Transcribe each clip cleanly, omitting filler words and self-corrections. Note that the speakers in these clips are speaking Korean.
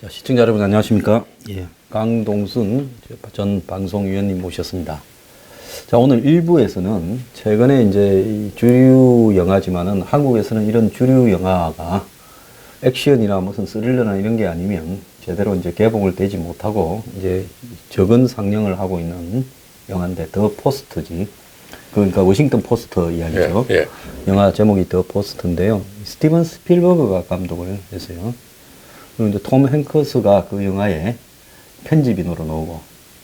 자, 시청자 여러분 안녕하십니까? 예, 강동순 전 방송위원님 모셨습니다. 자, 오늘 1부에서는 최근에 이제 이 주류 영화지만은 한국에서는 이런 주류 영화가 액션이나 무슨 스릴러나 이런 게 아니면 제대로 이제 개봉을 되지 못하고 이제 적은 상영을 하고 있는 영화인데 더 포스트지. 그러니까 워싱턴 포스트 이야기죠. 예, 예. 영화 제목이 더 포스트인데요. 스티븐 스필버그가 감독을 했어요. 그리고 이제 톰 행크스가 그 영화에 편집인으로 나오고,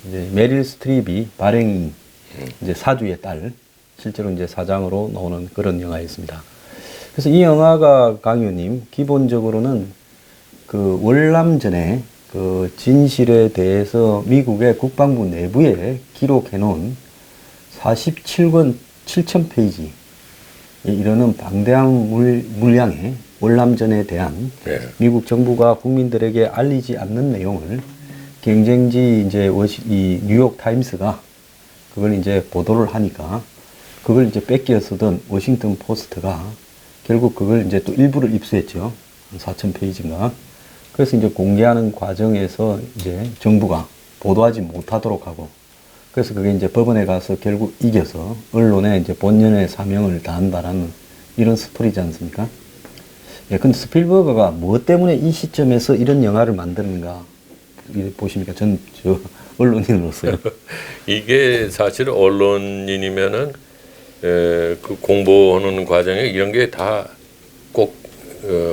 이제 메릴 스트립이 발행인 이제 사주의 딸, 실제로 이제 사장으로 나오는 그런 영화였습니다. 그래서 이 영화가 강 의원님, 기본적으로는 그 월남전의 그 진실에 대해서 미국의 국방부 내부에 기록해 놓은 47권 7,000페이지 이르는 방대한 물량의 월남전에 대한 네. 미국 정부가 국민들에게 알리지 않는 내용을 경쟁지 이제 이 뉴욕 타임스가 그걸 이제 보도를 하니까 그걸 이제 뺏겨 쓰던 워싱턴 포스트가 결국 그걸 이제 또 일부를 입수했죠. 4,000페이지인가. 그래서 이제 공개하는 과정에서 이제 정부가 보도하지 못하도록 하고, 그래서 그게 이제 법원에 가서 결국 이겨서 언론에 이제 본연의 사명을 다한다라는 이런 스토리지 않습니까? 예, 근데 스필버그가 뭐 때문에 이 시점에서 이런 영화를 만드는가 보십니까? 저 언론인으로서요. 이게 사실 언론인이면은 그 공부하는 과정에 이런 게 다 꼭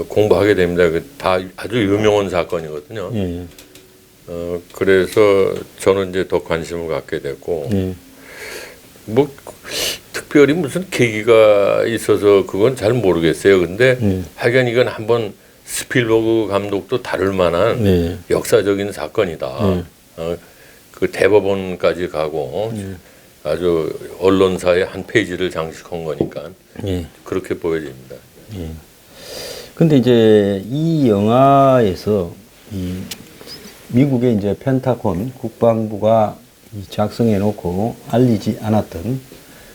공부하게 됩니다. 다 아주 유명한 사건이거든요. 예, 예. 그래서 저는 이제 더 관심을 갖게 됐고, 예. 뭐 특별히 무슨 계기가 있어서 그건 잘 모르겠어요. 근데 하여간 이건 한번 스필버그 감독도 다룰 만한 예. 역사적인 사건이다. 그 대법원까지 가고 아주 언론사의 한 페이지를 장식한 거니까 예. 그렇게 보여집니다. 예. 근데 이제 이 영화에서 이 미국의 이제 펜타곤 국방부가 작성해 놓고 알리지 않았던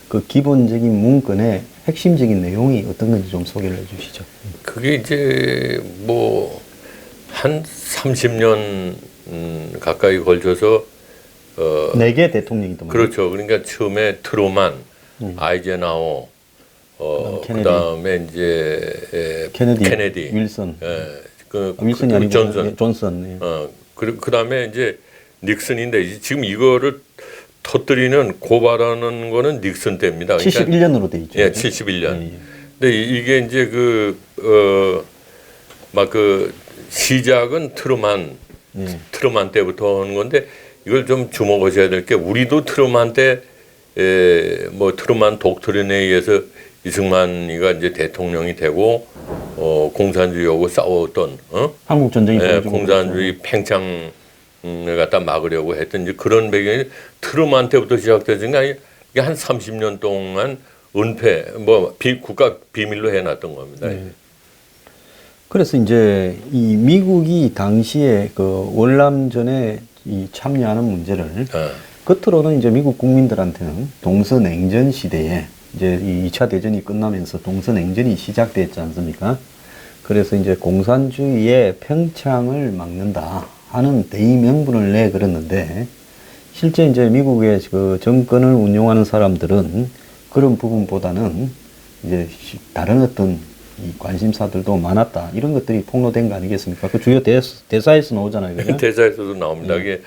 그 기본적인 문건의 핵심적인 내용이 어떤 건지 좀 소개를 해 주시죠. 그게 이제 뭐 한 30년 가까이 걸쳐서 네 개 대통령이 또 그렇죠. 그러니까 처음에 트루만, 아이젠하워, 그다음에 이제 케네디, 윌슨, 윌슨이 아니고 존슨. 그다음에 이제 닉슨인데 지금 이거를 터뜨리는 고발하는 거는 닉슨 때입니다. 그러니까 71년으로 돼 있죠. 예, 71년. 예, 예. 근데 이게 이제 막 그 시작은 트루만 때부터 하는 건데 이걸 좀 주목하셔야 될 게 우리도 트루만 때 뭐 트루만 독트린에 의해서 이승만이가 이제 대통령이 되고 공산주의하고 싸웠던 한국 전쟁이 공산주의 팽창을 갖다 막으려고 했던 이제 그런 배경이 트루만 때부터 시작되니까 이게 한 30년 동안 은폐 뭐 국가 비밀로 해놨던 겁니다. 그래서 이제 이 미국이 당시에 그 월남전에 이 참여하는 문제를 겉으로는 이제 미국 국민들한테는 동서냉전 시대에 이제 이 2차 대전이 끝나면서 동서냉전이 시작됐지 않습니까? 그래서 이제 공산주의의 평창을 막는다 하는 대의명분을 내걸었는데 실제 이제 미국의 그 정권을 운용하는 사람들은 그런 부분보다는 이제 다른 어떤 이 관심사들도 많았다. 이런 것들이 폭로된 거 아니겠습니까? 그 주요 대사에서 나오잖아요. 그죠? 대사에서도 나옵니다. 이게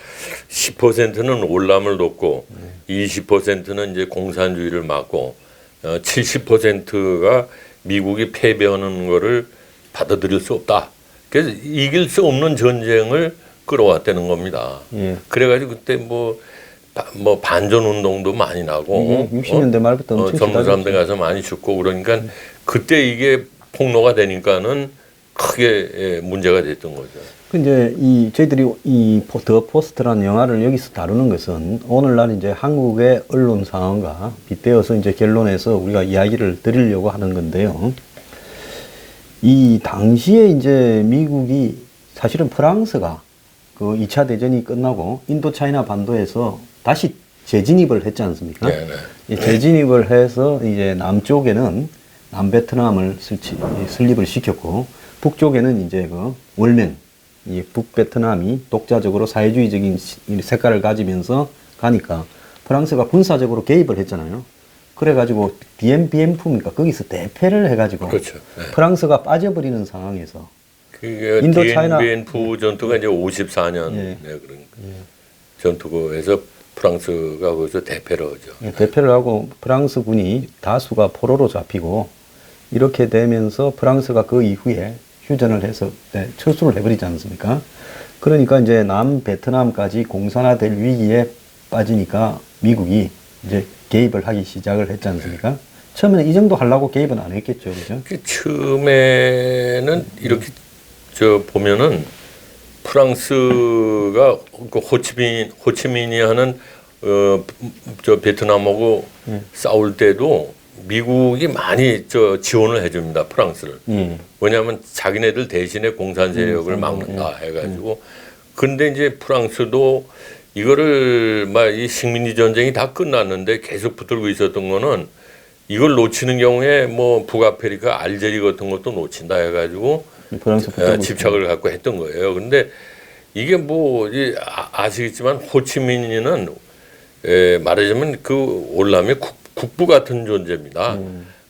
10%는 월남을 돕고 20%는 이제 공산주의를 막고 70%가 미국이 패배하는 거를 받아들일 수 없다. 그래서 이길 수 없는 전쟁을 끌어왔다는 겁니다. 예. 그래가지고 그때 뭐 반전 운동도 많이 나고 60년대 말부터 엄청 젊은 사람들 가서 많이 죽고 그러니까 그때 이게 폭로가 되니까는 크게 문제가 됐던 거죠. 이제 저희들이 더 포스트라는 영화를 여기서 다루는 것은 오늘날 이제 한국의 언론 상황과 빗대어서 이제 결론에서 우리가 이야기를 드리려고 하는 건데요. 이 당시에 이제 미국이 사실은 프랑스가 그 2차 대전이 끝나고 인도차이나 반도에서 다시 재진입을 했지 않습니까? 네, 네. 재진입을 해서 이제 남쪽에는 남베트남을 설립을 시켰고 북쪽에는 이제 그 월면 이 북베트남이 독자적으로 사회주의적인 색깔을 가지면서 가니까 프랑스가 군사적으로 개입을 했잖아요. 그래가지고 DMBM프니까 거기서 대패를 해가지고 그렇죠. 네. 프랑스가 빠져버리는 상황에서 그게 인도차이나- DNBN프 전투가 이제 54년 예. 그런 전투고에서 프랑스가 거기서 대패를 하죠. 대패를 하고 프랑스 군이 다수가 포로로 잡히고 이렇게 되면서 프랑스가 그 이후에 휴전을 해서 철수를 해버리지 않습니까? 그러니까 이제 남베트남까지 공산화될 위기에 빠지니까 미국이 이제 개입을 하기 시작을 했지 않습니까? 처음에는 이 정도 하려고 개입은 안 했겠죠, 그죠? 그 처음에는 이렇게 보면은 프랑스가 그 호치민이 하는 베트남하고 싸울 때도 미국이 많이 지원을 해줍니다, 프랑스를. 왜냐하면 자기네들 대신에 공산 세력을 막는다 해가지고. 근데 이제 프랑스도 이거를 막 이 식민지 전쟁이 다 끝났는데 계속 붙들고 있었던 거는 이걸 놓치는 경우에 뭐 북아프리카, 알제리 같은 것도 놓친다 해가지고 프랑스 집착을 갖고 했던 거예요. 근데 이게 뭐 아시겠지만 호치민이는 말하자면 그 올라면 국부 같은 존재입니다.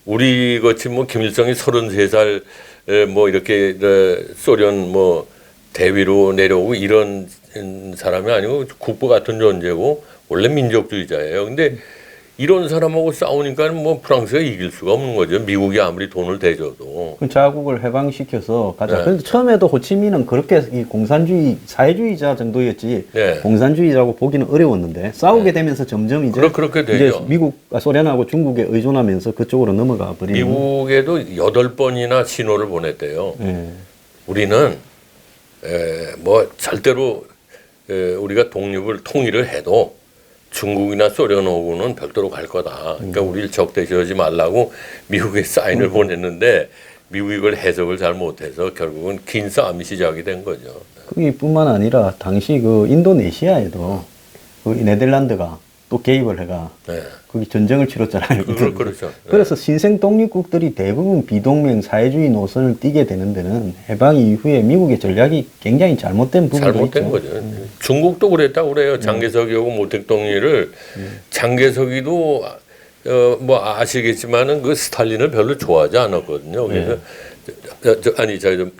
우리 같이 뭐 김일성이 33살 뭐 이렇게 소련 뭐 대위로 내려오고 이런 사람이 아니고 국부 같은 존재고 원래 민족주의자예요. 근데 이런 사람하고 싸우니까 뭐 프랑스가 이길 수가 없는 거죠. 미국이 아무리 돈을 대줘도. 그 자국을 해방시켜서 가자. 네. 그런데 처음에도 호치민은 그렇게 이 공산주의, 사회주의자 정도였지 네. 공산주의라고 보기는 어려웠는데 싸우게 되면서 점점 이제, 그렇게 되죠. 이제 미국, 소련하고 중국에 의존하면서 그쪽으로 넘어가 버리는. 미국에도 8번이나 신호를 보냈대요. 우리는 뭐 절대로 우리가 통일을 해도 중국이나 소련하고는 별도로 갈 거다. 그러니까 우리를 적대시하지 말라고 미국에 사인을 보냈는데 미국이 이걸 해석을 잘 못해서 결국은 긴 싸움이 시작이 된 거죠. 거기뿐만 아니라 당시 그 인도네시아에도 그 네덜란드가 또 개입을 해가 네. 거기 전쟁을 치렀잖아요. 그렇죠. 네. 그래서 신생 독립국들이 대부분 비동맹 사회주의 노선을 띠게 되는 데는 해방 이후에 미국의 전략이 굉장히 잘못된 부분이 잘못된 있죠. 거죠. 중국도 그랬다고 그래요. 장개석이하고 모택동리를 장개석이도 뭐 아시겠지만은 그 스탈린을 별로 좋아하지 않았거든요. 그래서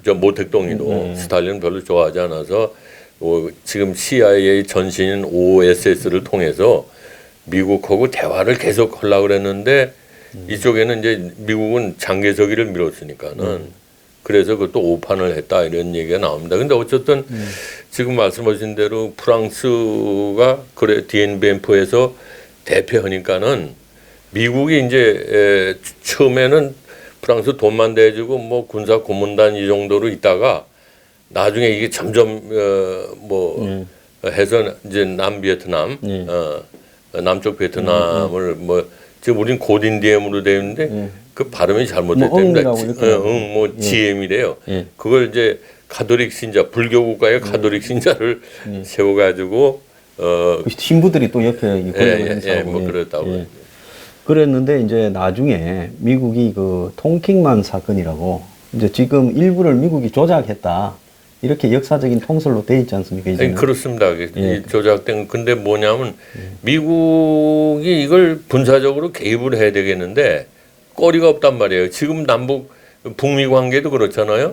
저 모택동리도 스탈린을 별로 좋아하지 않아서 지금 CIA 전신인 OSS를 통해서 미국하고 대화를 계속 하려고 그랬는데 이쪽에는 이제 미국은 장개석이를 밀었으니까는 그래서 그것도 오판을 했다 이런 얘기가 나옵니다. 근데 어쨌든 지금 말씀하신 대로 프랑스가 그래 DNBM프에서 대패하니까는 미국이 이제 처음에는 프랑스 돈만 대주고 뭐 군사 고문단 이 정도로 있다가 나중에 이게 점점 해서 이제 남베트남 남쪽 베트남을 뭐 지금 우린 고딘디엠으로 되어 있는데 그 발음이 잘못됐답니다. GM이래요. 그걸 이제 가톨릭 신자 불교 국가의 가톨릭 신자를 세워가지고 그 신부들이 또 옆에 있고 뭐 그랬다고. 그랬는데 이제 나중에 미국이 그 통킹만 사건이라고 이제 지금 일부를 미국이 조작했다. 이렇게 역사적인 통설로 돼 있지 않습니까? 이제는? 아니, 그렇습니다. 이 조작된 근데 뭐냐면 미국이 이걸 군사적으로 개입을 해야 되겠는데 거리가 없단 말이에요. 지금 남북 북미 관계도 그렇잖아요.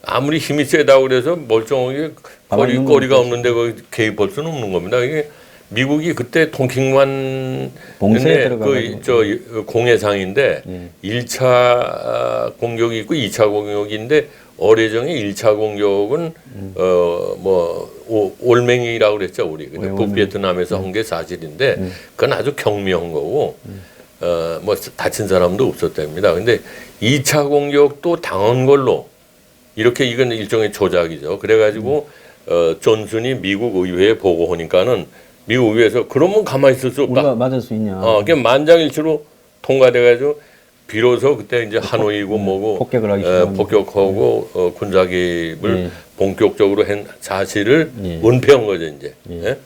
아무리 힘이 세다고 그래서 멀쩡하게 거리가 없는데 거기 개입할 수는 없는 겁니다. 이게 미국이 그때 통킹만 봉쇄에 공해상인데 1차 공격이 있고 2차 공격인데 어뢰정의 1차 공격은 올맹이라고 그랬죠 우리. 근데 북베트남에서 한 게 사실인데 그건 아주 경미한 거고 뭐 다친 사람도 없었답니다. 근데 2차 공격도 당한 걸로 이렇게 이건 일종의 조작이죠. 그래가지고 존슨이 미국 의회에 보고하니까는 미국 의회에서 그러면 가만히 있을 수 없다. 우리가 맞을 수 있냐. 그게 만장일치로 통과돼가지고 비로소 그때 이제 하노이고 뭐고 폭격을 하기 시작한 폭격하고 군사 개입을 예. 본격적으로 한 사실을 예. 은폐한 거죠 이제. 예?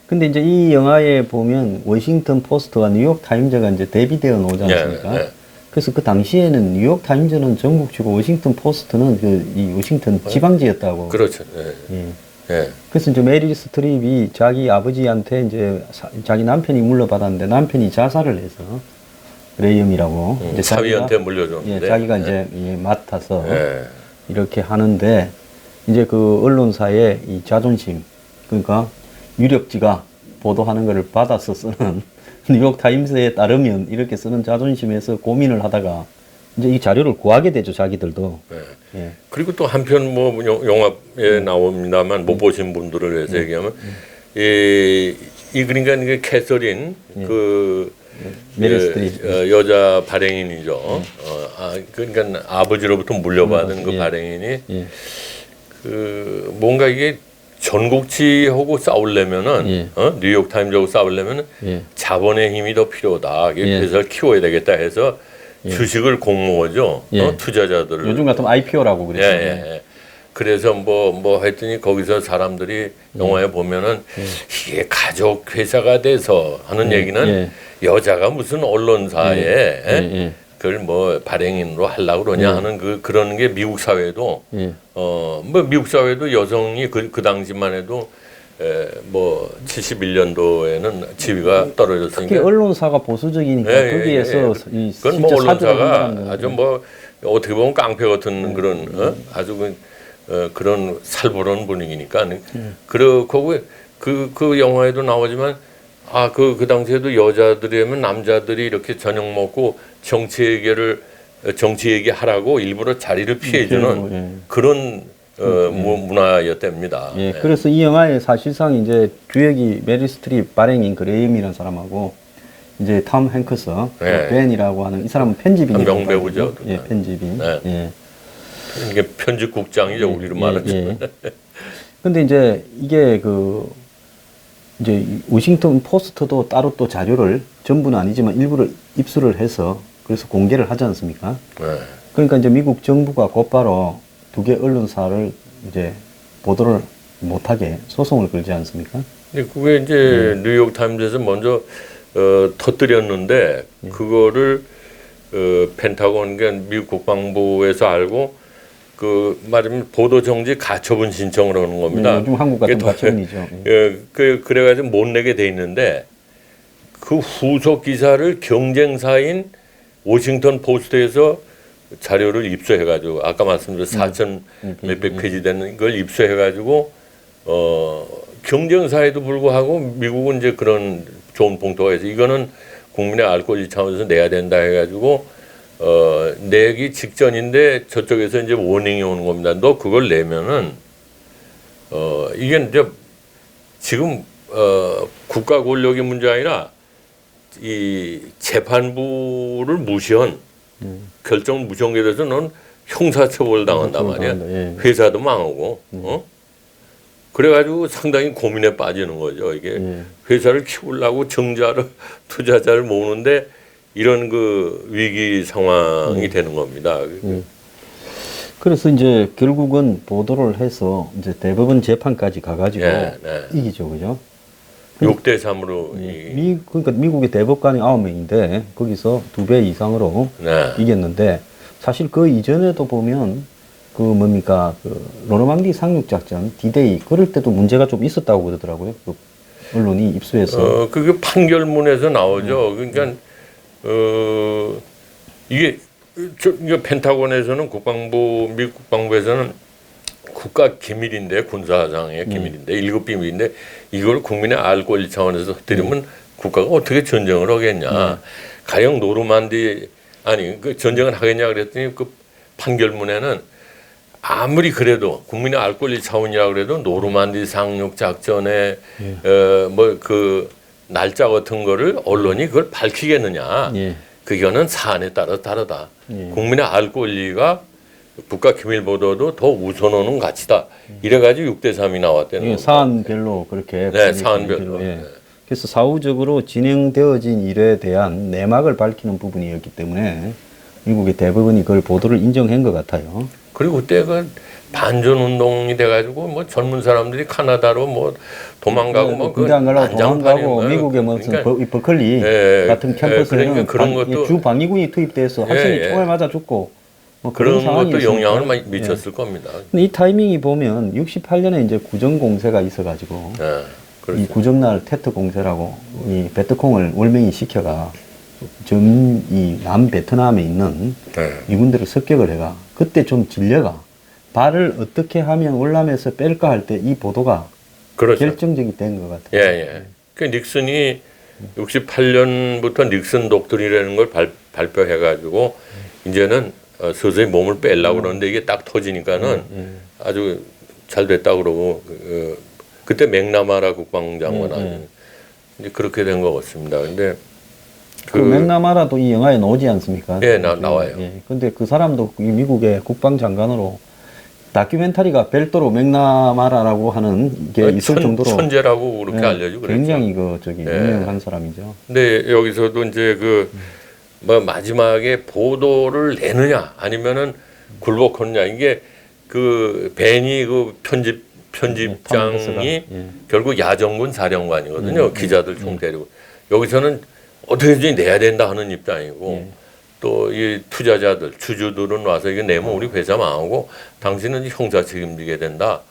근데 이제 이 영화에 보면 워싱턴 포스트와 뉴욕 타임즈가 이제 대비되어 나오지 않습니까? 예. 그래서 그 당시에는 뉴욕 타임즈는 전국지고 워싱턴 포스트는 이 워싱턴 지방지였다고. 그렇죠. 예. 예. 예. 그래서 이제 메릴 스트립이 자기 아버지한테 이제 자기 남편이 물려받았는데 남편이 자살을 해서 레이엄이라고 이제 사위한테 물려줬는데. 예, 자기가 이제 맡아서 예. 이렇게 하는데 이제 그 언론사의 이 자존심 그러니까 유력지가 보도하는 것을 받아서 쓰는 뉴욕 타임스에 따르면 이렇게 쓰는 자존심에서 고민을 하다가 이제 이 자료를 구하게 되죠 자기들도. 예. 예. 그리고 또 한편 뭐 영화에 나옵니다만 못 보신 분들을 위해서 얘기하면 이 그러니까 이게 캐서린 그 메릴 스트립. 여자 발행인이죠. 그러니까 아버지로부터 물려받은 그 예. 발행인이 예. 그 뭔가 이게 전국지하고 싸우려면은 예. 뉴욕 타임즈하고 싸우려면은 예. 자본의 힘이 더 필요하다. 이게 예. 회사를 키워야 되겠다 해서 주식을 공모하죠. 예. 투자자들을. 요즘 같으면 IPO라고 예, 그랬어요. 예. 그래서 뭐 했더니 거기서 사람들이 영화에 보면은 이게 가족 회사가 돼서 하는 얘기는 예. 여자가 무슨 언론사에 예. 그걸 뭐 발행인으로 하려고 그러냐 하는 그런 게 미국 사회도 예. 뭐 미국 사회도 여성이 그 당시만 해도 뭐 71년도에는 지위가 특히 떨어졌으니까 언론사가 보수적이니까 예, 예, 거기에서 예. 이 그건 뭐 실제 사주를 언론사가 한다는 아주 뭐 어떻게 보면 깡패 같은 그런 아주 그런 살벌한 분위기니까 그렇고 그 영화에도 나오지만 그 당시에도 여자들이면 남자들이 이렇게 저녁 먹고 정치 얘기 하라고 일부러 자리를 피해주는 예. 그런 문화였답니다. 예, 그래서 이 영화에 사실상 이제 주역이 메릴 스트립 발행인 그레임이라는 사람하고 이제 톰 행크스, 네. 벤이라고 하는 이 사람은 편집인이라고 명배우죠. 하거든요. 예, 편집인. 네. 예. 이게 편집국장이죠 우리로 말하면. 근데 이제 이게 이제 이 워싱턴 포스트도 따로 또 자료를 전부는 아니지만 일부를 입수를 해서 그래서 공개를 하지 않습니까? 네. 그러니까 이제 미국 정부가 곧바로 두 개 언론사를 이제 보도를 못하게 소송을 걸지 않습니까? 근데 그게 이제 뉴욕 타임즈에서 먼저 터뜨렸는데 그거를 펜타곤 그러니까 미국 국방부에서 알고 그 말하면 보도 정지 가처분 신청을 하는 겁니다. 요즘 한국 같은 그게 더- 가처분이죠. 그래가지고 못 내게 돼 있는데 그 후속 기사를 경쟁사인 워싱턴 포스트에서 자료를 입수해가지고 아까 말씀드린 4천 몇백 페이지 되는 걸 입수해가지고 경쟁사에도 불구하고 미국은 이제 그런 좋은 봉투가 있어 이거는 국민의 알 권리 차원에서 내야 된다 해가지고 내기 직전인데 저쪽에서 이제 워닝이 오는 겁니다. 너 그걸 내면은 이게 이제 지금 국가 권력의 문제 아니라 이 재판부를 무시한 결정 무시한 게 돼서 넌 형사처벌 당한단 말이야. 예. 회사도 망하고. 그래가지고 상당히 고민에 빠지는 거죠. 이게 회사를 키우려고 정자를 투자자를 모으는데 이런 그 위기 상황이 되는 겁니다. 그래서 이제 결국은 보도를 해서 이제 대법원 재판까지 가가지고 예, 네. 이기죠, 그죠? 6대 3으로 그러니까 미국의 대법관이 9명인데 거기서 2배 이상으로 네. 이겼는데 사실 그 이전에도 보면 그 뭡니까 그 노르망디 상륙 작전 D-Day 그럴 때도 문제가 좀 있었다고 그러더라고요. 그 언론이 입수해서 그게 판결문에서 나오죠. 그러니까 이게 펜타곤에서는 미국 국방부에서는 국가 기밀인데 군사상의 기밀인데 1급 비밀인데 이걸 국민의 알 권리 차원에서 드리면 국가가 어떻게 전쟁을 하겠냐. 가령 노르만디 그 전쟁을 하겠냐 그랬더니 그 판결문에는 아무리 그래도 국민의 알 권리 차원이라 그래도 노르만디 상륙 작전의 뭐 그 날짜 같은 거를 언론이 그걸 밝히겠느냐. 예. 그거는 사안에 따라 다르다. 국민의 알 권리가 국가 기밀 보도도 더 우선하는 가치다. 이래가지고 6대3이 나왔다는 이게 겁니다. 사안별로 그렇게 네, 사안별로. 예. 그래서 사후적으로 진행되어진 일에 대한 내막을 밝히는 부분이었기 때문에 미국의 대부분이 그걸 보도를 인정한 것 같아요. 그리고 그때 그 반전 운동이 돼가지고 뭐 젊은 사람들이 카나다로 뭐 도망가고 뭐 군대 안 가려고 도망가고 난장판이 미국의 무슨 그러니까, 버클리 예, 같은 캠퍼스에는 그러니까 그런 것도 주 방위군이 투입돼서 학생이 예. 총알 맞아 죽고 뭐 그런 것도 상황이었으니까. 영향을 많이 미쳤을 겁니다. 근데 이 타이밍이 보면 68년에 이제 구정 공세가 있어가지고 예, 이 그렇죠. 구정날 테트 공세라고 이 베트콩을 월명히 시켜가 이 남베트남에 있는 예. 미군들을 습격을 해가 그때 좀 질려가 발을 어떻게 하면 월남에서 뺄까 할 때 이 보도가 그렇죠. 결정적이 된 것 같아요. 예, 예. 그 닉슨이 68년부터 닉슨 독트린이라는 걸 발표해가지고 이제는 서서히 몸을 빼려고 그러는데 이게 딱 터지니까는 아주 잘 됐다 그러고 그때 맥나마라 국방장관 아주 이제 그렇게 된 것 같습니다. 근데 그 맥나마라도 이 영화에 나오지 않습니까? 예, 나와요. 예. 근데 그 사람도 이 미국의 국방장관으로 다큐멘터리가 별도로 맥나마라라고 하는 게 있을 정도로 천재라고 그렇게 예, 알려지고 그랬죠. 굉장히 그 저기 예. 유명한 사람이죠. 근데 여기서도 이제 그 뭐 마지막에 보도를 내느냐 아니면은 굴복하느냐 이게 그 벤이 그 편집장이 예. 결국 야정군 사령관이거든요. 기자들 총 데리고 여기서는 어떻게든지 내야 된다 하는 입장이고 또 이 투자자들 주주들은 와서 이게 내면 우리 회사 망하고 당신은 형사 책임지게 된다.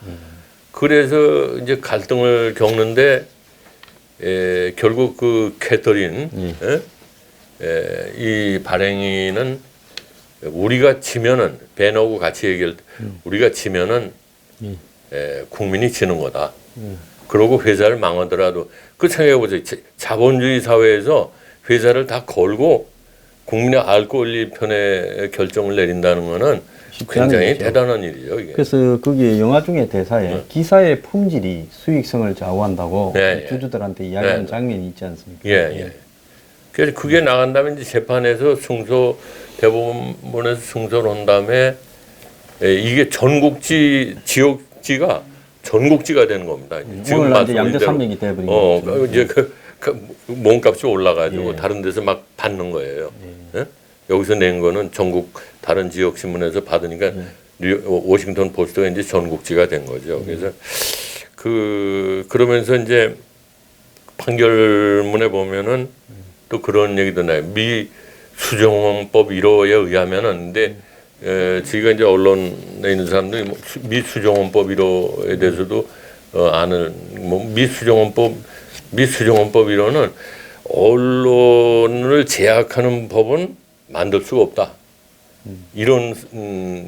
그래서 이제 갈등을 겪는데 결국 그 캐터린 이 발행인은 우리가 지면은 벤하고 같이 얘기할 때 우리가 지면은 국민이 지는 거다. 그러고 회사를 망하더라도 그 생각해 보세요. 자본주의 사회에서 회사를 다 걸고 국민의 알 권리 편에 결정을 내린다는 거는 굉장히 일이죠. 대단한 일이죠. 이게. 그래서 거기 영화 중에 대사에 기사의 품질이 수익성을 좌우한다고 예, 예. 주주들한테 이야기하는 예. 장면이 있지 않습니까? 예, 예. 그래서 그게 나간다면 이제 재판에서 대법원에서 승소를 한 다음에 이게 전국지 지역지가 전국지가 되는 겁니다. 오늘날 이제 양대 말씀드린 대로 산맥이 돼버린 거죠. 이제 그 몸값이 올라가지고 다른 데서 막 받는 거예요. 예? 여기서 낸 거는 전국 다른 지역 신문에서 받으니까 워싱턴 포스트가 이제 전국지가 된 거죠. 그래서 그러면서 이제 판결문에 보면은 또 그런 얘기도 나요. 미 수정헌법 1호에 의하면은 근데 저희가 이제 언론에 있는 사람들이 미 수정헌법 1호에 대해서도 아는 미 수정헌법 1호는 언론을 제약하는 법은 만들 수가 없다. 이런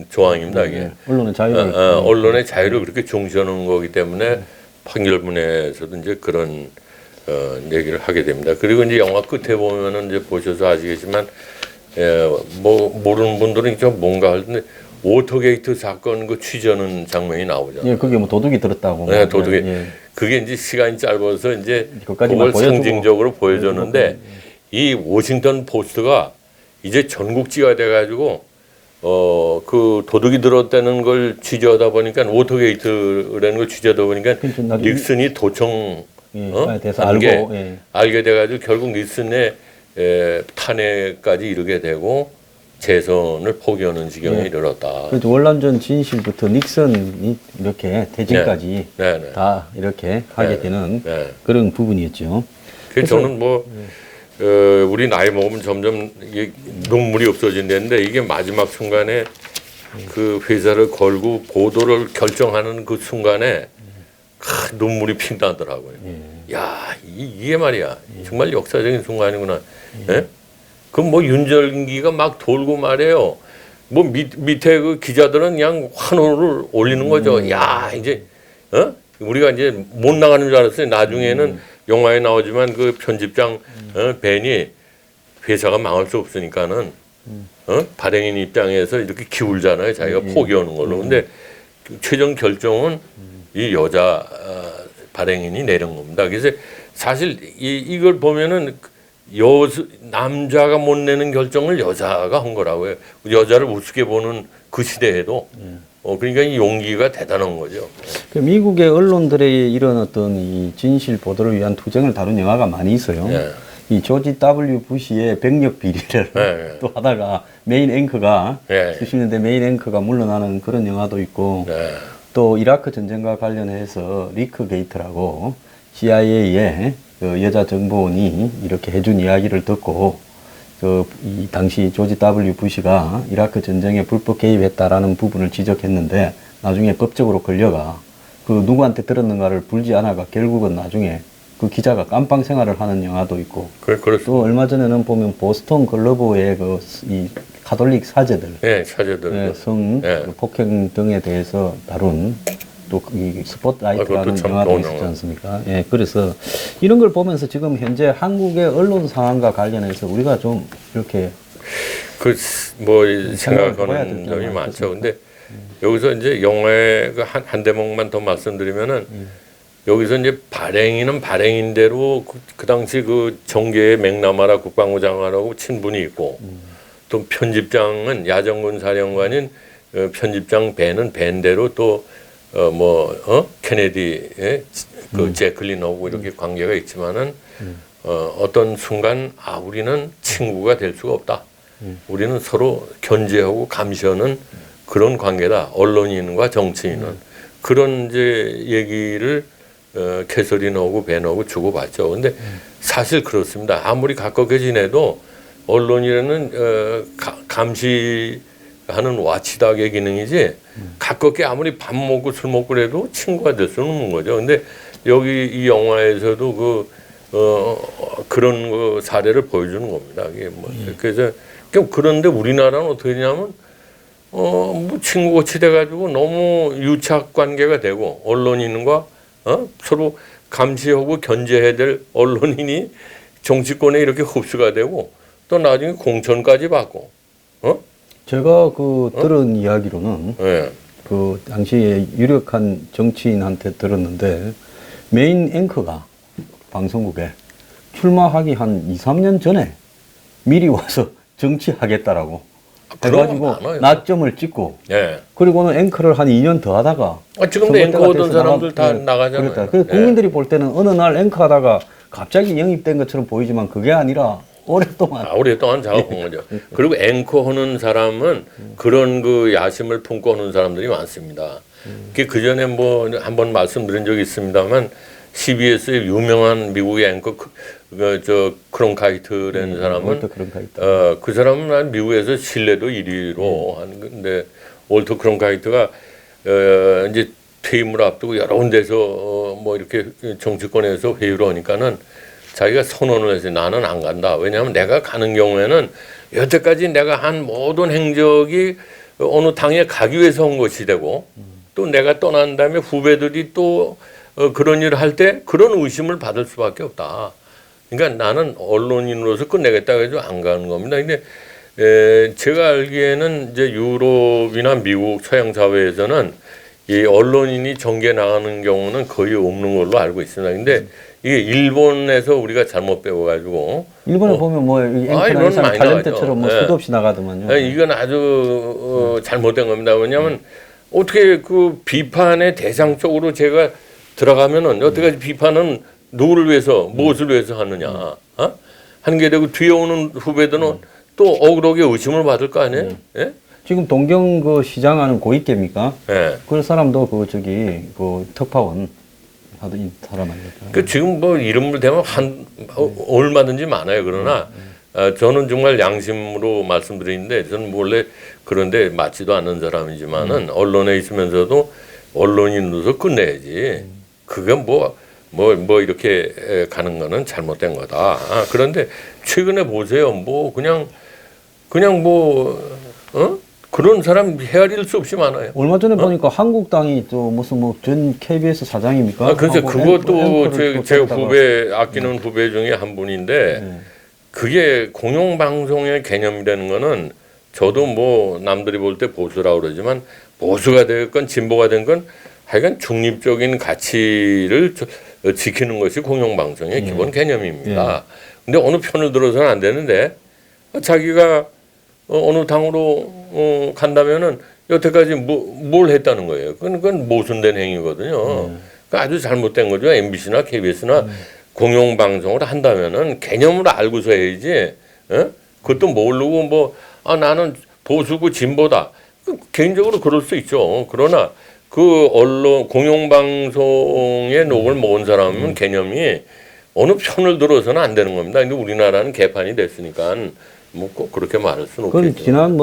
조항입니다. 이게 언론의 자유를 언론의 자유를 그렇게 중시하는 거기 때문에 판결문에서도 이제 그런 얘기를 하게 됩니다. 그리고 이제 영화 끝에 보면은 이제 보셔서 아시겠지만 뭐 모르는 분들은 좀 뭔가 할 텐데 워터게이트 사건 그 취재하는 장면이 나오잖아요. 예, 그게 뭐 도둑이 들었다고. 네, 도둑이. 예. 그게 이제 시간이 짧아서 이제 그것까지만 그걸 보여주고. 상징적으로 보여줬는데 이 워싱턴 포스트가 이제 전국지가 돼가지고 그 도둑이 들었다는 걸 취재하다 보니까 워터게이트라는 걸 취재하다 보니까 그러니까 나중에 닉슨이 도청 대해서 한 게 알고 알게 돼가지고 결국 닉슨의 탄핵까지 이르게 되고 재선을 포기하는 지경에 이르렀다. 그래도 월남전 진실부터 닉슨이 이렇게 퇴진까지 네, 네. 다 이렇게 하게 되는 네. 그런 부분이었죠. 그래서 저는 뭐 우리 나이 먹으면 점점 이게 눈물이 없어진다는데 이게 마지막 순간에 그 회사를 걸고 보도를 결정하는 그 순간에 눈물이 핑 나더라고요. 야, 이게 말이야. 정말 역사적인 순간이구나. 예? 그럼 뭐 윤절기가 막 돌고 말이에요. 뭐 밑에 그 기자들은 그냥 환호를 올리는 거죠. 야, 이제 우리가 이제 못 나가는 줄 알았어요. 나중에는 영화에 나오지만 그 편집장 벤이 회사가 망할 수 없으니까는 발행인 입장에서 이렇게 기울잖아요. 자기가 포기하는 걸로. 근데 최종 결정은 이 여자 발행인이 내린 겁니다. 그래서 사실 이걸 보면은 남자가 못 내는 결정을 여자가 한 거라고요. 여자를 우습게 보는 그 시대에도 그러니까 이 용기가 대단한 거죠. 그 미국의 언론들의 이런 어떤 이 진실 보도를 위한 투쟁을 다룬 영화가 많이 있어요. 예. 이 조지 W 부시의 병력 비리를 예. 또 하다가 메인 앵커가 예. 수십 년대 메인 앵커가 물러나는 그런 영화도 있고 네. 또 이라크 전쟁과 관련해서 리크 게이트라고 CIA의 그 여자 정보원이 이렇게 해준 이야기를 듣고 이 당시 조지 W 부시가 이라크 전쟁에 불법 개입했다라는 부분을 지적했는데 나중에 법적으로 걸려가 그 누구한테 들었는가를 불지 않아가 결국은 나중에 그 기자가 깜빵 생활을 하는 영화도 있고 또 얼마 전에는 보면 보스턴 글로버의 이 가톨릭 사제들, 예, 사제들, 성 예. 폭행 등에 대해서 다룬 또 이 스포트라이트라는 영화도 있었지 않습니까? 예, 그래서 이런 걸 보면서 지금 현재 한국의 언론 상황과 관련해서 우리가 좀 이렇게 생각하는 점이 많죠. 근데 여기서 이제 영화의 한 대목만 더 말씀드리면은 여기서 이제 발행인은 발행인대로 그 당시 그 정계의 맥나마라 국방부 장관하고 친분이 있고 또 편집장은 야정군 사령관인 편집장 벤은 벤대로 또 케네디의 그 제클린하고 이렇게 관계가 있지만은 어떤 순간 우리는 친구가 될 수가 없다. 우리는 서로 견제하고 감시하는 그런 관계다. 언론인과 정치인은 그런 이제 얘기를 캐서린하고 벤하고 주고받죠. 근데 사실 그렇습니다. 아무리 가깝게 지내도 언론이라는 감시하는 와치닥의 기능이지 가깝게 아무리 밥 먹고 술 먹고 그래도 친구가 될 수는 없는 거죠. 근데 여기 이 영화에서도 그런 그 사례를 보여주는 겁니다. 이게 그래서 그런데 우리나라는 어떻게 되냐면 친구같이 돼가지고 너무 유착 관계가 되고 언론인과 서로 감시하고 견제해야 될 언론인이 정치권에 이렇게 흡수가 되고 또 나중에 공천까지 받고 제가 들은 이야기로는 네. 그 당시에 유력한 정치인한테 들었는데 메인 앵커가 방송국에 출마하기 한 2, 3년 전에 미리 와서 정치하겠다라고 해가지고 낮점을 찍고 네. 그리고는 앵커를 한 2년 더 하다가 지금도 앵커 하던 사람들 다 나가잖아요. 그랬다. 그래서 국민들이 볼 때는 어느 날 앵커 하다가 갑자기 영입된 것처럼 보이지만 그게 아니라 오랫동안 작업한 거죠. 그리고 앵커 하는 사람은 그런 그 야심을 품고 하는 사람들이 많습니다. 그 전에 한번 말씀드린 적이 있습니다만 CBS의 유명한 미국의 앵커 크론카이트라는 사람은 그 사람은 미국에서 신뢰도 1위로 하는데 월터 크론카이트가 이제 퇴임을 앞두고 여러 군데서 이렇게 정치권에서 회의를 하니까는 자기가 선언을 해서 나는 안 간다. 왜냐하면 내가 가는 경우에는 여태까지 내가 한 모든 행적이 어느 당에 가기 위해서 한 것이 되고 또 내가 떠난 다음에 후배들이 또 그런 일을 할 때 그런 의심을 받을 수밖에 없다. 그러니까 나는 언론인으로서 끝내겠다 해서 안 가는 겁니다. 근데 제가 알기에는 이제 유럽이나 미국 서양 사회에서는 이 언론인이 정계 나가는 경우는 거의 없는 걸로 알고 있습니다. 근데 이게 일본에서 우리가 잘못 배워가지고 일본에 보면 앵커나 이상 탤런트처럼 수도 없이 나가더만요. 이건 아주 잘못된 겁니다. 왜냐하면 어떻게 그 비판의 대상 쪽으로 제가 들어가면은 여태까지 비판은 누구를 위해서 무엇을 위해서 하느냐 하는 게 되고 뒤에 오는 후배들은 또 억울하게 의심을 받을 거 아니에요? 예? 지금 동경 그 시장하는 고이케입니까? 예. 그 사람도 그 특파원 하던 사람 아닙니까? 지금 이름을 대면 얼마든지 많아요. 그러나 저는 정말 양심으로 말씀드리는데 저는 원래 그런데 맞지도 않는 사람이지만은 언론에 있으면서도 언론인으로서 끝내야지. 그게 이렇게 가는 거는 잘못된 거다. 그런데 최근에 보세요. 그런 사람 헤아릴 수 없이 많아요. 얼마 전에 보니까 한국당이 또 무슨 전 KBS 사장입니까? 그래서 그것도 제 후배 아끼는 후배 중에 한 분인데 그게 공영방송의 개념이라는 거는 저도 남들이 볼 때 보수라고 그러지만 보수가 되건 진보가 된 건 하여간 중립적인 가치를 지키는 것이 공영방송의 기본 개념입니다. 근데 어느 편을 들어서는 안 되는데 자기가 어느 당으로 간다면은 여태까지 뭘 했다는 거예요. 그건 모순된 행위거든요. 그러니까 아주 잘못된 거죠. MBC나 KBS나 공영방송을 한다면은 개념을 알고서 해야지. 그것도 모르고 나는 보수고 진보다. 개인적으로 그럴 수 있죠. 그러나 그 언론 공영방송의 녹을 먹은 사람은 개념이 어느 편을 들어서는 안 되는 겁니다. 근데 우리나라는 개판이 됐으니까 뭐 꼭 그렇게 말할 수는 그건 없겠죠. 지난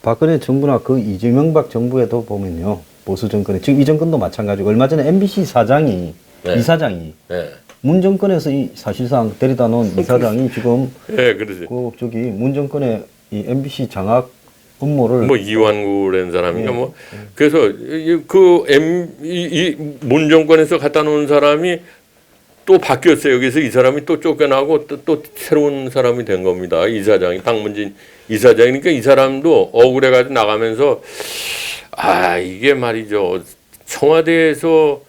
박근혜 정부나 그 이재명박 정부에도 보면요. 보수 정권에 지금 이 정권도 마찬가지고 얼마 전에 MBC 사장이 네. 이사장이 네. 문 정권에서 사실상 데려다 놓은 이사장이 지금 네, 그러지. 문 정권의 이 MBC 장악 업무를 뭐 이완구라는 사람인가 뭐 그래서 문 정권에서 갖다 놓은 사람이 또 바뀌었어요. 여기서 이 사람이 또 쫓겨나고 또 새로운 사람이 된 겁니다. 이사장이 박문진 이사장이니까 이 사람도 억울해가지고 나가면서 이게 말이죠. 청와대에서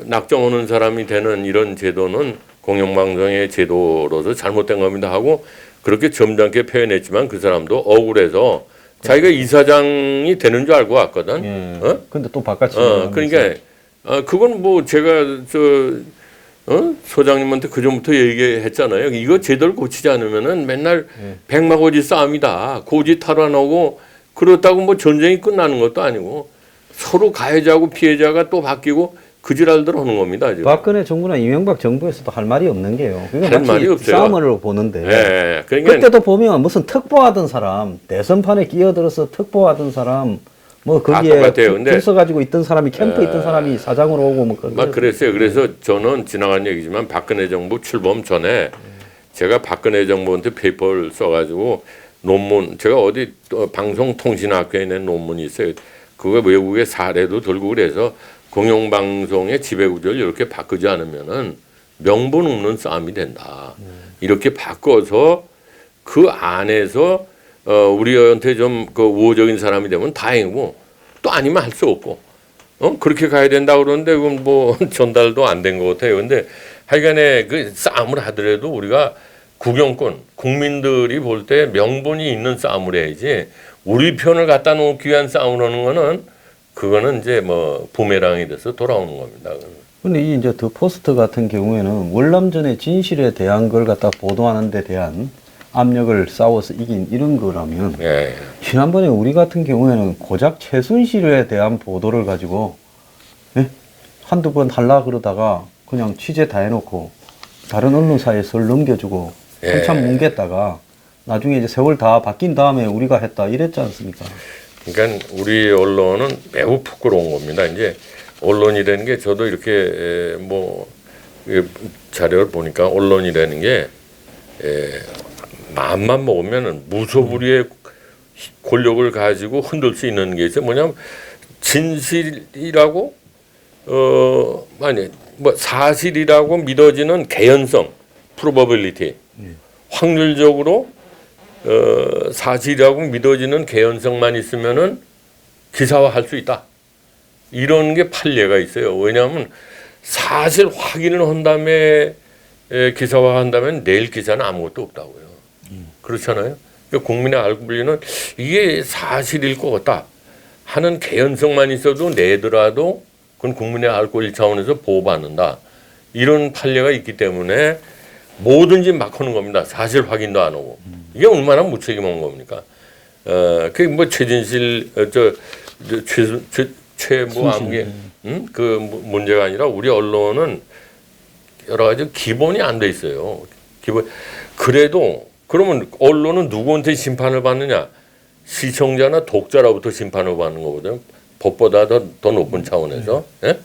낙정 오는 사람이 되는 이런 제도는 공영방송의 제도로서 잘못된 겁니다 하고 그렇게 점잖게 표현했지만 그 사람도 억울해서 자기가 이사장이 되는 줄 알고 왔거든. 예. 근데 또 바깥이 그러니까 그건 뭐 제가 소장님한테 그 전부터 얘기했잖아요. 이거 제대로 고치지 않으면은 맨날 백마고지 싸움이다. 고지 탈환하고 그렇다고 뭐 전쟁이 끝나는 것도 아니고 서로 가해자고 피해자가 또 바뀌고 그 지랄들 하는 겁니다. 지금. 박근혜 정부나 이명박 정부에서도 할 말이 없는 게요. 할 말이 없어요. 싸움으로 보는데 예, 그러니까 그때도 보면 무슨 특보하던 사람 대선판에 끼어들어서 특보하던 사람 뭐 거기에 똑같아요. 근데 줄 서가지고 있던 사람이 캠프에 있던 사람이 사장으로 오고 뭐 막 그랬어요. 그래서 저는 지나간 얘기지만 박근혜 정부 출범 전에 제가 박근혜 정부한테 페이퍼를 써가지고 논문 제가 어디 방송통신학교에 낸 논문이 있어요. 그거 외국의 사례도 들고 그래서 공영방송의 지배구조를 이렇게 바꾸지 않으면은 명분 없는 싸움이 된다. 이렇게 바꿔서 그 안에서 우리한테 좀 그 우호적인 사람이 되면 다행이고 또 아니면 할 수 없고 그렇게 가야 된다 그러는데 그건 뭐 전달도 안 된 것 같아요. 근데 하여간에 그 싸움을 하더라도 우리가 국영권 국민들이 볼 때 명분이 있는 싸움을 해야지 우리 편을 갖다 놓기 위한 싸움을 하는 거는 그거는 이제 뭐 부메랑이 돼서 돌아오는 겁니다. 근데 이 이제 더 포스트 같은 경우에는 월남전의 진실에 대한 걸 갖다 보도하는 데 대한 압력을 싸워서 이긴 이런 거라면 예. 지난번에 우리 같은 경우에는 고작 최순실에 대한 보도를 가지고 한두 번 하려 그러다가 그냥 취재 다 해놓고 다른 언론사에 설 넘겨주고 한참 뭉갰다가 나중에 이제 세월 다 바뀐 다음에 우리가 했다 이랬지 않습니까? 그러니까 우리 언론은 매우 부끄러운 겁니다. 이제 언론이라는 게 저도 이렇게 뭐 자료를 보니까 언론이라는 게 마음만 먹으면은 무소불위의 권력을 가지고 흔들 수 있는 게 있어요. 뭐냐면 진실이라고 뭐 사실이라고 믿어지는 개연성, probability, 확률적으로 사실이라고 믿어지는 개연성만 있으면은 기사화할 수 있다. 이런 게 판례가 있어요. 왜냐하면 사실 확인을 한 다음에 기사화한다면 내일 기사는 아무것도 없다고요. 그렇잖아요. 그러니까 국민의 알고 불리는 이게 사실일 것 같다 하는 개연성만 있어도 내더라도 그건 국민의 알 권리 차원에서 보호받는다. 이런 판례가 있기 때문에 뭐든지 막 하는 겁니다. 사실 확인도 안 하고. 이게 얼마나 무책임한 겁니까? 그게 뭐 최진실, 최뭐 아무게, 그 문제가 아니라 우리 언론은 여러 가지 기본이 안 돼 있어요. 그래도 그러면 언론은 누구한테 심판을 받느냐? 시청자나 독자로부터 심판을 받는 거거든요. 법보다 더 높은 차원에서. 예?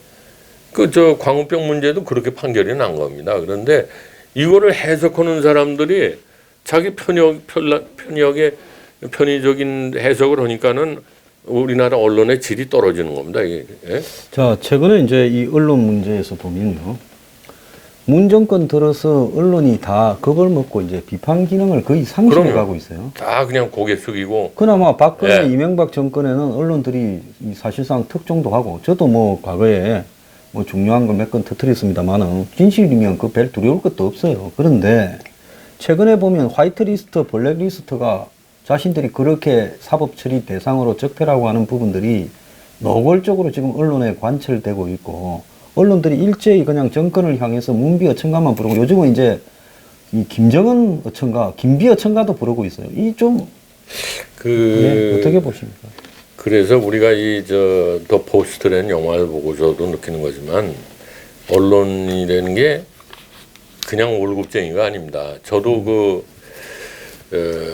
광우병 문제도 그렇게 판결이 난 겁니다. 그런데 이거를 해석하는 사람들이 자기 편의적인 해석을 하니까는 우리나라 언론의 질이 떨어지는 겁니다. 이게. 예? 자, 최근에 이제 이 언론 문제에서 보면요. 문 정권 들어서 언론이 다 그걸 먹고 이제 비판 기능을 거의 상실해 가고 있어요. 다 그냥 고개 숙이고. 그나마 박근혜, 예. 이명박 정권에는 언론들이 사실상 특종도 하고, 저도 뭐 과거에 뭐 중요한 걸 몇 건 터뜨렸습니다만은 진실이면 그 별 두려울 것도 없어요. 그런데 최근에 보면 화이트리스트, 블랙리스트가 자신들이 그렇게 사법 처리 대상으로 적폐라고 하는 부분들이 노골적으로 지금 언론에 관철되고 있고, 언론들이 일제히 그냥 정권을 향해서 문비 어천가만 부르고, 요즘은 이제 이 김정은 어천가, 김비 어천가도 부르고 있어요. 이 좀 네, 어떻게 보십니까? 그래서 우리가 더 포스트라는 영화를 보고서도 느끼는 거지만, 언론이라는 게 그냥 월급쟁이가 아닙니다. 저도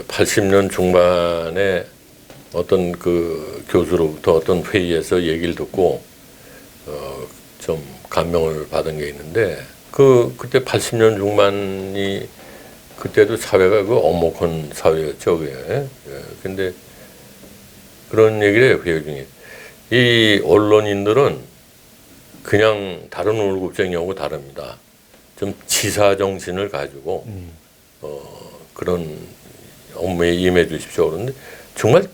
80년 중반에 어떤 그 교수로부터 어떤 회의에서 얘기를 듣고 좀 감명을 받은 게 있는데, 그때 80년 중반이 그때도 사회가 그 엄혹한 사회였죠. 그게. 근데 그런 얘기를 해요, 회의 중에. 이 언론인들은 그냥 다른 월급쟁이하고 다릅니다. 좀 지사 정신을 가지고 그런 업무에 임해 주십시오. 그런데 정말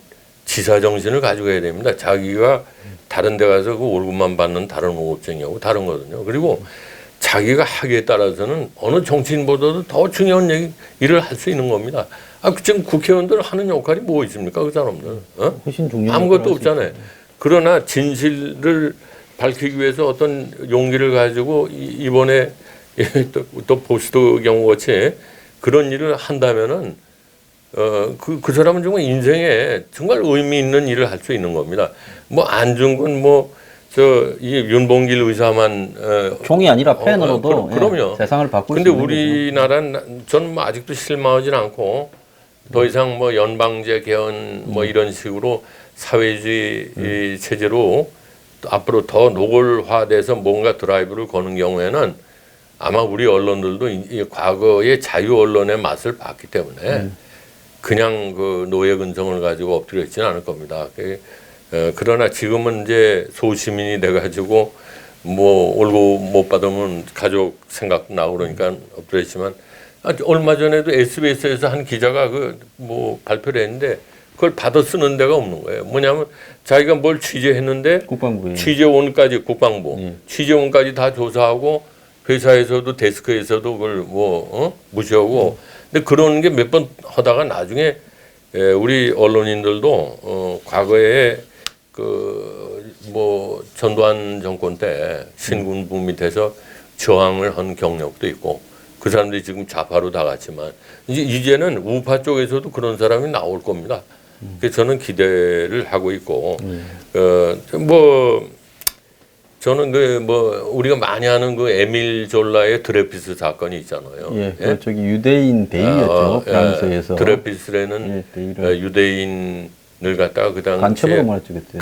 지사 정신을 가지고 해야 됩니다. 자기가 다른 데 가서 그 월급만 받는 다른 월급쟁이하고 다른 거거든요. 그리고 자기가 하기에 따라서는 어느 정치인보다도 더 중요한 일을 할 수 있는 겁니다. 지금 국회의원들 하는 역할이 뭐 있습니까? 그 사람들. 훨씬 중요한 아무것도 없잖아요. 그러나 진실을 밝히기 위해서 어떤 용기를 가지고 이번에 또 보스트 경우 같이 그런 일을 한다면은 그 사람은 정말 인생에 정말 의미 있는 일을 할 수 있는 겁니다. 뭐 안중근 이 윤봉길 의사만 종이 아니라 펜으로도 그럼요. 세상을 바꿀 수 근데 있는 우리나라는 저는 뭐 아직도 실망하진 않고 더 이상 뭐 연방제 개헌 뭐 이런 식으로 사회주의 체제로 앞으로 더 노골화돼서 뭔가 드라이브를 거는 경우에는 아마 우리 언론들도 이 과거의 자유 언론의 맛을 봤기 때문에 그냥 그 노예 근성을 가지고 엎드려 있지는 않을 겁니다. 그러나 지금은 이제 소시민이 돼가지고 뭐 월급 못 받으면 가족 생각 나고 그러니까 엎드려 있지만, 얼마 전에도 SBS에서 한 기자가 뭐 발표를 했는데 그걸 받아 쓰는 데가 없는 거예요. 뭐냐면 자기가 뭘 취재했는데 국방부에 취재원까지 국방부 취재원까지 다 조사하고 회사에서도 데스크에서도 그걸 무시하고 근데 그런 게 몇 번 하다가 나중에 우리 언론인들도 과거에 뭐 전두환 정권 때 신군부 밑에서 저항을 한 경력도 있고 그 사람들이 지금 좌파로 다 갔지만 이제는 우파 쪽에서도 그런 사람이 나올 겁니다. 그래서 저는 기대를 하고 있고 저는 우리가 많이 하는 에밀 졸라의 드레피스 사건이 있잖아요. 예? 저기 유대인 대위였죠. 프랑스에서. 드레피스라는 유대인을 갖다가 그 당시에 간첩으로 몰았죠 그때.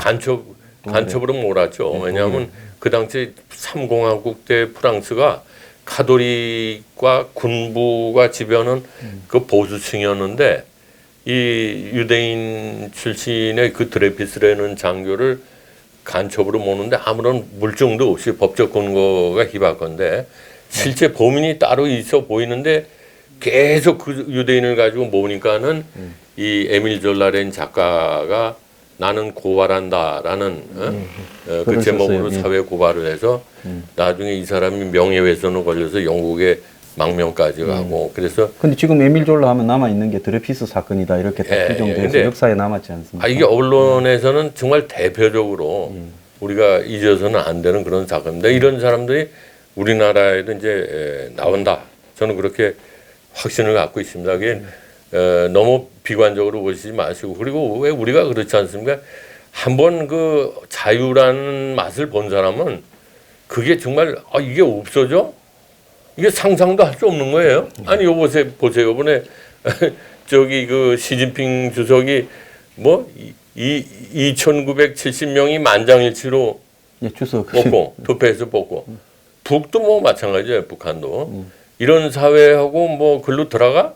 간첩으로 몰았죠. 왜냐하면 그 당시 3공화국 때 프랑스가 카톨릭과 군부가 지배하는 그 보수층이었는데 이 유대인 출신의 그 드레피스라는 장교를 간첩으로 모는데 아무런 물증도 없이 법적 근거가 희박한데 실제 범인이 따로 있어 보이는데 계속 그 유대인을 가지고 모으니까는 이 에밀 졸라라는 작가가 나는 고발한다라는 그 제목으로 사회 고발을 해서 나중에 이 사람이 명예훼손을 걸려서 영국에 망명까지 가고 그래서 근데 지금 에밀 졸라 하면 남아 있는 게 드레피스 사건이다 이렇게 딱 규정돼서 역사에 남았지 않습니까? 이게 언론에서는 정말 대표적으로 우리가 잊어서는 안 되는 그런 사건입니다. 이런 사람들이 우리나라에도 이제 나온다. 저는 그렇게 확신을 갖고 있습니다. 그게 너무 비관적으로 보시지 마시고 그리고 왜 우리가 그렇지 않습니까? 한번 그 자유라는 맛을 본 사람은 그게 정말 이게 없어져? 이게 상상도 할 수 없는 거예요. 아니 보세요. 이번에 저기 그 시진핑 주석이 뭐 2,970명이 만장일치로 뽑고 투표해서 뽑고 북도 뭐 마찬가지예요. 북한도 이런 사회하고 뭐 글로 들어가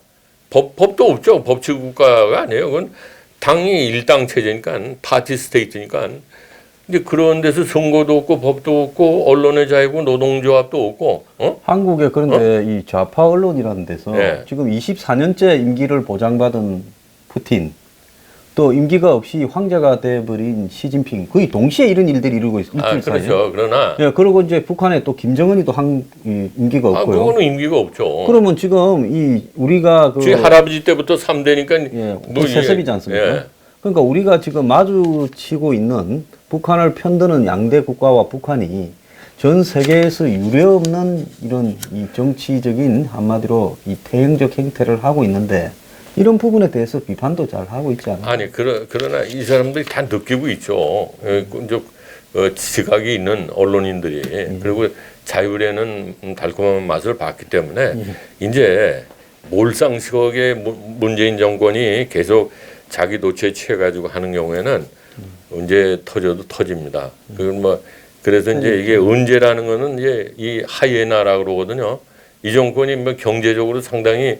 법도 없죠. 법치 국가가 아니에요. 그건 당이 일당 체제니까 파티 스테이트니까. 근데 그런 데서 선거도 없고 법도 없고 언론의 자유고 노동조합도 없고 한국에 그런데 이 좌파 언론이라는 데서 지금 24년째 임기를 보장받은 푸틴 또 임기가 없이 황제가 돼버린 시진핑 거의 동시에 이런 일들이 이루고 있어요. 아, 그렇죠. 그러나 예, 그리고 이제 북한에 또 김정은이도 임기가 없고요. 그거는 임기가 없죠. 그러면 지금 이 우리가 그 저희 할아버지 때부터 3대니까 예, 세습이지 않습니까? 예. 그러니까 우리가 지금 마주치고 있는 북한을 편드는 양대 국가와 북한이 전 세계에서 유례없는 이런 이 정치적인 한마디로 이 태형적 행태를 하고 있는데 이런 부분에 대해서 비판도 잘 하고 있지 않아요? 아니 그러나 이 사람들이 다 느끼고 있죠. 이제 지각이 있는 언론인들이 그리고 자율에는 달콤한 맛을 봤기 때문에 이제 몰상식하게 문재인 정권이 계속 자기 도취에 취해가지고 하는 경우에는 언제 터져도 터집니다. 그건 뭐 그래서 이제 이게 언제라는 거는 이제 이 하이에나라고 그러거든요. 이 정권이 뭐 경제적으로 상당히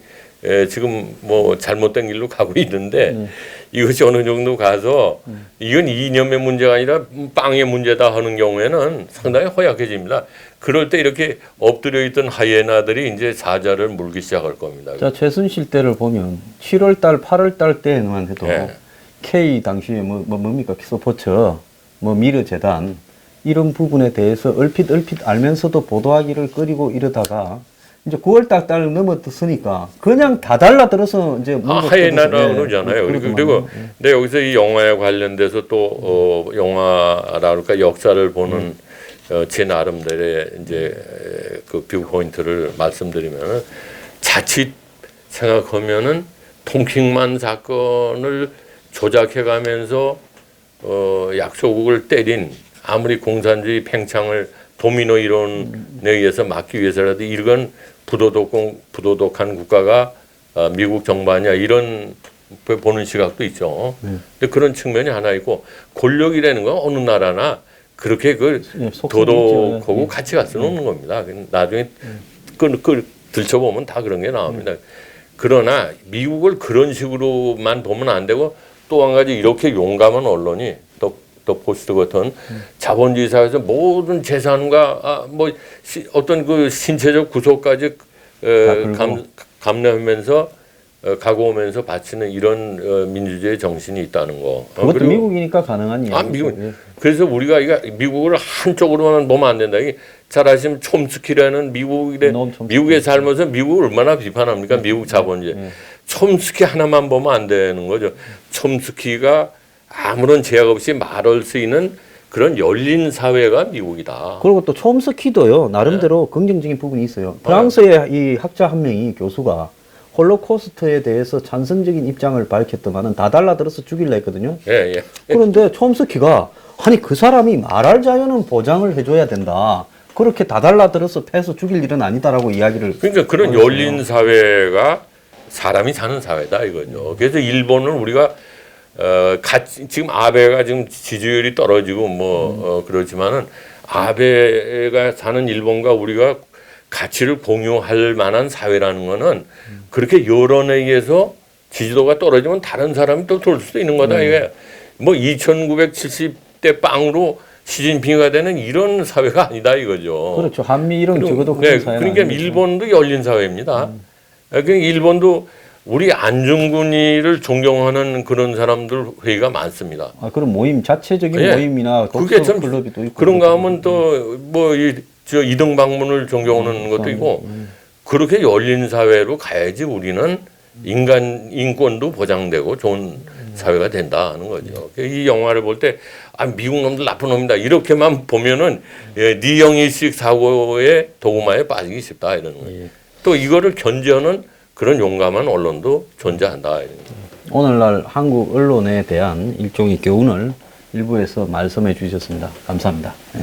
지금 뭐 잘못된 길로 가고 있는데 이것이 어느 정도 가서 이건 이념의 문제가 아니라 빵의 문제다 하는 경우에는 상당히 허약해집니다. 그럴 때 이렇게 엎드려 있던 하이에나들이 이제 사자를 물기 시작할 겁니다. 자, 최순실 때를 보면 7월 달, 8월 달 때만 해도 예. K 당시에 뭡니까? 키소포처, 미르 재단 이런 부분에 대해서 얼핏 알면서도 보도하기를 꺼리고 이러다가 이제 9월 달 넘었으니까 그냥 다 달라들어서 이제 하이에나라고 그러잖아요. 그리고 내 여기서 이 영화에 관련돼서 또 영화라 그럴까 역사를 보는 제 나름대로의 이제 그 뷰 포인트를 말씀드리면 자칫 생각하면은 통킹만 사건을 조작해가면서 약소국을 때린 아무리 공산주의 팽창을 도미노 이론에 의해서 막기 위해서라도 이건 부도덕한 국가가 미국 정부 아니야 이런 보는 시각도 있죠. 근데 그런 측면이 하나 있고 권력이라는 건 어느 나라나 그렇게 그 도덕하고 가치가 쓰는 없는 겁니다. 나중에 들춰보면 다 그런 게 나옵니다. 그러나 미국을 그런 식으로만 보면 안 되고 또 한 가지 이렇게 용감한 언론이 더 포스트 같은 자본주의 사회에서 모든 재산과 어떤 그 신체적 구속까지 감내하면서 가고오면서 바치는 이런 민주주의 정신이 있다는 거. 그것도 미국이니까 가능한 이야기죠. 미국. 그래서 우리가 미국을 한쪽으로만 보면 안 된다. 잘 아시면 촘스키라는 미국에 살면서 미국을 얼마나 비판합니까? 미국 자본주의. 촘스키 하나만 보면 안 되는 거죠. 촘스키가 아무런 제약 없이 말할 수 있는 그런 열린 사회가 미국이다. 그리고 또 촘스키도요 나름대로 긍정적인 부분이 있어요. 프랑스의 이 학자 한 명이 교수가 홀로코스트에 대해서 찬성적인 입장을 밝혔더만은 다 달라들어서 죽일라 했거든요. 예. 그런데 촘스키가 아니 그 사람이 말할 자유는 보장을 해줘야 된다. 그렇게 다 달라들어서 패서 죽일 일은 아니다라고 이야기를. 그러니까 그런 열린 사회가 사람이 사는 사회다 이거죠. 그래서 일본은 우리가 지금 아베가 지금 지지율이 떨어지고 그렇지만은 아베가 사는 일본과 우리가 가치를 공유할 만한 사회라는 거는 그렇게 여론에 의해서 지지도가 떨어지면 다른 사람이 또 돌 수도 있는 거다. 이게 2970대 빵으로 시진핑이가 되는 이런 사회가 아니다 이거죠. 그렇죠. 한미일은 적어도 그런 사회는 그러니까 아니겠죠. 일본도 열린 사회입니다. 그러니까 일본도 우리 안중근이를 존경하는 그런 사람들 회의가 많습니다. 그럼 모임 자체적인 모임이나 그게 참 클럽이 또 있고 그런가 하면 또 이등 방문을 존경하는 것도 있고 그렇게 열린 사회로 가야지 우리는 인권도 보장되고 좋은 사회가 된다는 거죠. 이 영화를 볼 때 미국 놈들 나쁜 놈이다 이렇게만 보면은 니영일식 사고의 도구마에 빠지기 쉽다 이러는 거예요. 또 이거를 견제하는 그런 용감한 언론도 존재한다. 오늘날 한국 언론에 대한 일종의 교훈을 일부에서 말씀해 주셨습니다. 감사합니다. 네.